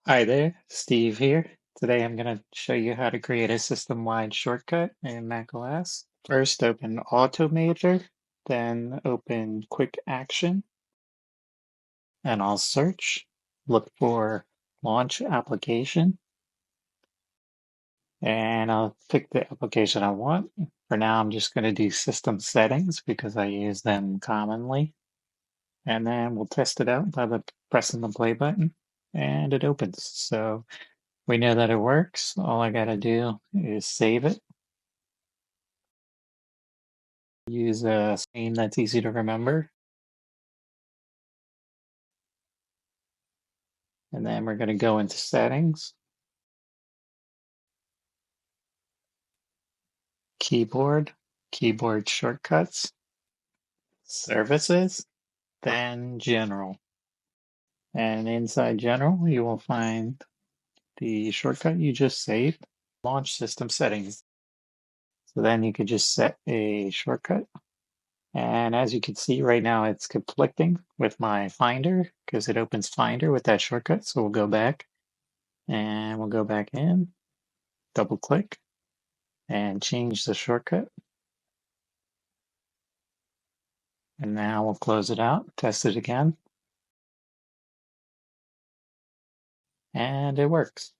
Hi there, Steve here. Today I'm going to show you how to create a system-wide shortcut in macOS. First, open Automator, then open Quick Action, and I'll search. Look for Launch Application, and I'll pick the application I want. For now, I'm just going to do System Settings because I use them commonly. And then we'll test it out by pressing the play button, and it opens. So we know that it works. All I gotta do is save it. Use a name that's easy to remember. And then we're gonna go into settings, keyboard, keyboard shortcuts, services, then general. And inside general, you will find the shortcut you just saved, launch system settings. So then you could just set a shortcut. And as you can see right now, it's conflicting with my Finder because it opens Finder with that shortcut. So we'll go back and we'll go back in, double click and change the shortcut. And now we'll close it out, test it again. And it works.